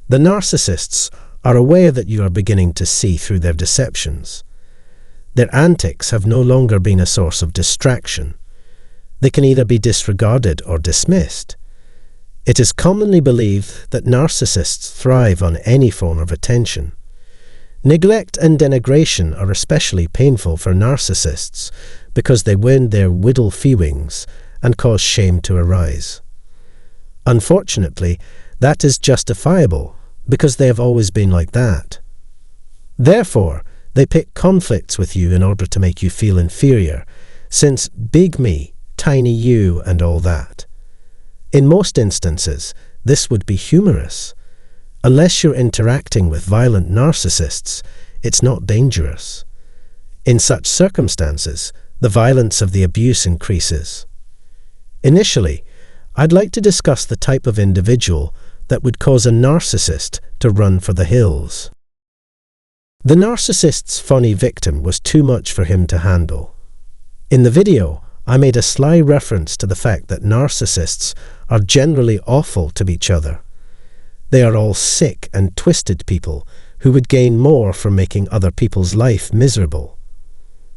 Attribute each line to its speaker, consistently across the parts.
Speaker 1: The narcissists are aware that you are beginning to see through their deceptions. Their antics have no longer been a source of distraction. They can either be disregarded or dismissed. It is commonly believed that narcissists thrive on any form of attention. Neglect and denigration are especially painful for narcissists because they wound their widdle feewings and cause shame to arise. Unfortunately, that is justifiable because they have always been like that. Therefore, they pick conflicts with you in order to make you feel inferior, since big me, tiny you, and all that. In most instances, this would be humorous. Unless you're interacting with violent narcissists, it's not dangerous. In such circumstances, the violence of the abuse increases. Initially, I'd like to discuss the type of individual that would cause a narcissist to run for the hills. The narcissist's funny victim was too much for him to handle. In the video, I made a sly reference to the fact that narcissists are generally awful to each other. They are all sick and twisted people who would gain more from making other people's life miserable.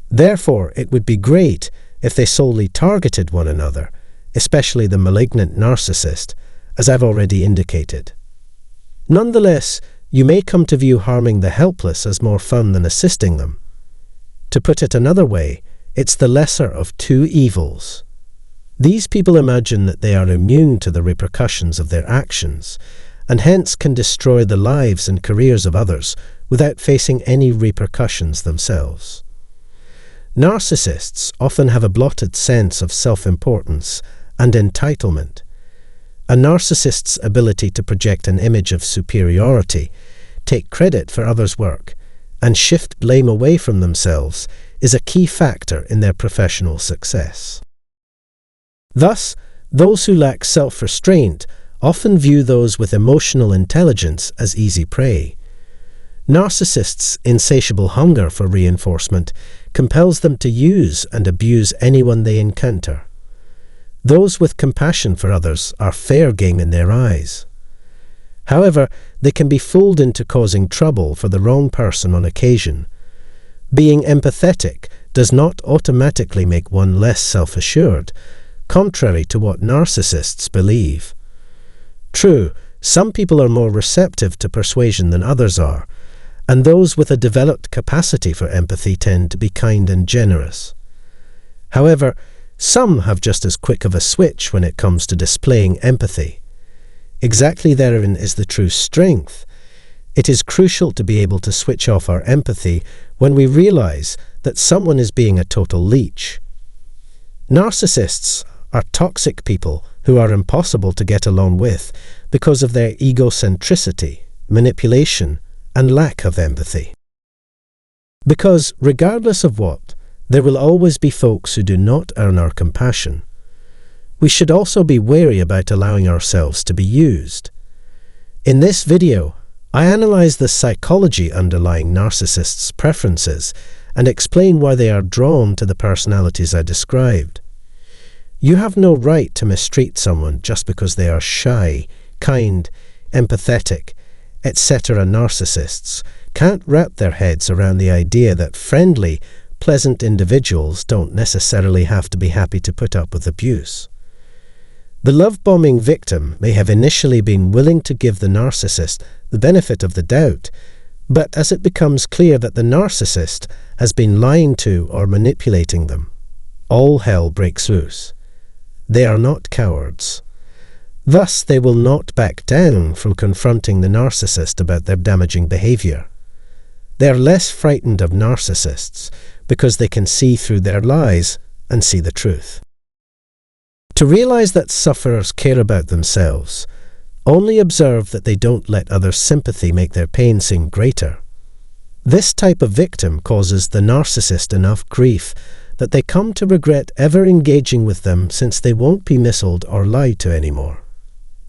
Speaker 1: Therefore, it would be great if they solely targeted one another, especially the malignant narcissist, as I've already indicated. Nonetheless, you may come to view harming the helpless as more fun than assisting them. To put it another way, it's the lesser of two evils. These people imagine that they are immune to the repercussions of their actions, and hence can destroy the lives and careers of others without facing any repercussions themselves. Narcissists often have a blotted sense of self-importance and entitlement. A narcissist's ability to project an image of superiority, take credit for others' work, and shift blame away from themselves is a key factor in their professional success. Thus, those who lack self-restraint often view those with emotional intelligence as easy prey. Narcissists' insatiable hunger for reinforcement compels them to use and abuse anyone they encounter. Those with compassion for others are fair game in their eyes. However, they can be fooled into causing trouble for the wrong person on occasion. Being empathetic does not automatically make one less self-assured, contrary to what narcissists believe. True, some people are more receptive to persuasion than others are, and those with a developed capacity for empathy tend to be kind and generous. However, some have just as quick of a switch when it comes to displaying empathy. Exactly therein is the true strength. It is crucial to be able to switch off our empathy when we realize that someone is being a total leech. Narcissists are toxic people who are impossible to get along with because of their egocentricity, manipulation, and lack of empathy. Because, regardless of what, there will always be folks who do not earn our compassion. We should also be wary about allowing ourselves to be used. In this video, I analyze the psychology underlying narcissists' preferences and explain why they are drawn to the personalities I described. You have no right to mistreat someone just because they are shy, kind, empathetic, etc. Narcissists can't wrap their heads around the idea that friendly, pleasant individuals don't necessarily have to be happy to put up with abuse. The love-bombing victim may have initially been willing to give the narcissist the benefit of the doubt, but as it becomes clear that the narcissist has been lying to or manipulating them, all hell breaks loose. They are not cowards. Thus, they will not back down from confronting the narcissist about their damaging behavior. They are less frightened of narcissists because they can see through their lies and see the truth. To realize that sufferers care about themselves, only observe that they don't let others' sympathy make their pain seem greater. This type of victim causes the narcissist enough grief that they come to regret ever engaging with them, since they won't be misled or lied to anymore.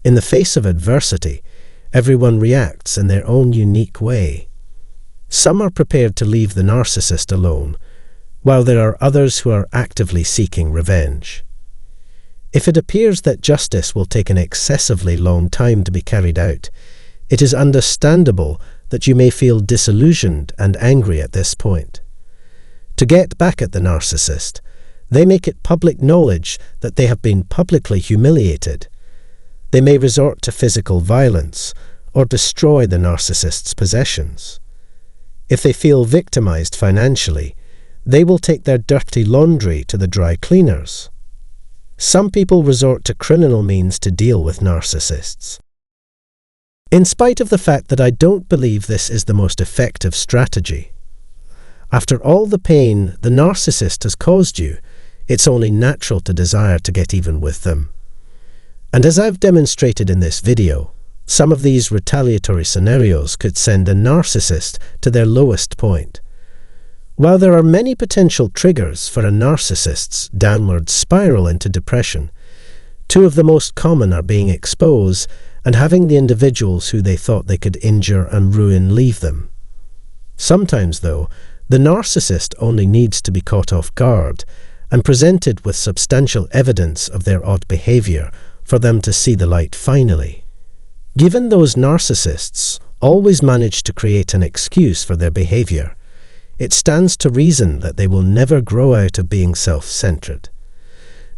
Speaker 1: In the face of adversity, everyone reacts in their own unique way. Some are prepared to leave the narcissist alone, while there are others who are actively seeking revenge. If it appears that justice will take an excessively long time to be carried out, It is understandable that you may feel disillusioned and angry at this point. To get back at the narcissist, they make it public knowledge that they have been publicly humiliated. They may resort to physical violence or destroy the narcissist's possessions. If they feel victimized financially, they will take their dirty laundry to the dry cleaners. Some people resort to criminal means to deal with narcissists. In spite of the fact that I don't believe this is the most effective strategy, after all the pain the narcissist has caused you, it's only natural to desire to get even with them. And as I've demonstrated in this video, some of these retaliatory scenarios could send a narcissist to their lowest point. While there are many potential triggers for a narcissist's downward spiral into depression, two of the most common are being exposed and having the individuals who they thought they could injure and ruin leave them. Sometimes, though, the narcissist only needs to be caught off guard and presented with substantial evidence of their odd behavior for them to see the light finally. Given those narcissists always manage to create an excuse for their behavior, it stands to reason that they will never grow out of being self-centered.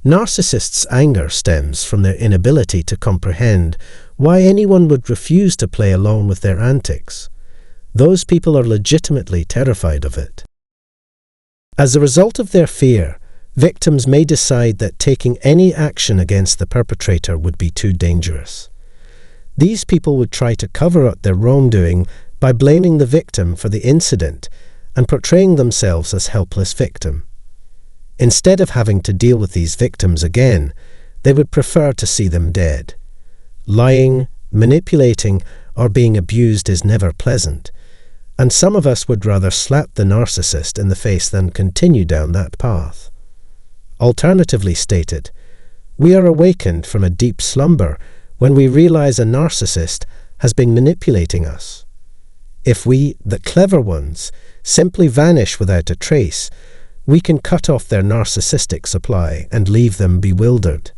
Speaker 1: Narcissists' anger stems from their inability to comprehend why anyone would refuse to play along with their antics. Those people are legitimately terrified of it. As a result of their fear, victims may decide that taking any action against the perpetrator would be too dangerous. These people would try to cover up their wrongdoing by blaming the victim for the incident and portraying themselves as helpless victim. Instead of having to deal with these victims again, they would prefer to see them dead. Lying, manipulating, or being abused is never pleasant, and some of us would rather slap the narcissist in the face than continue down that path. Alternatively stated, we are awakened from a deep slumber when we realize a narcissist has been manipulating us. If we, the clever ones, simply vanish without a trace, we can cut off their narcissistic supply and leave them bewildered.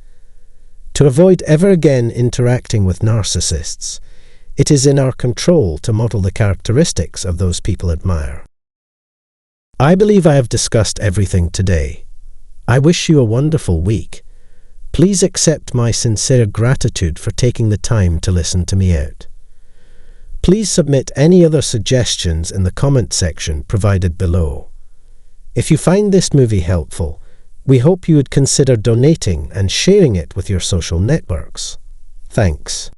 Speaker 1: To avoid ever again interacting with narcissists, it is in our control to model the characteristics of those people admire. I believe I have discussed everything today. I wish you a wonderful week. Please accept my sincere gratitude for taking the time to listen to me out. Please submit any other suggestions in the comment section provided below. If you find this movie helpful, we hope you would consider donating and sharing it with your social networks. Thanks.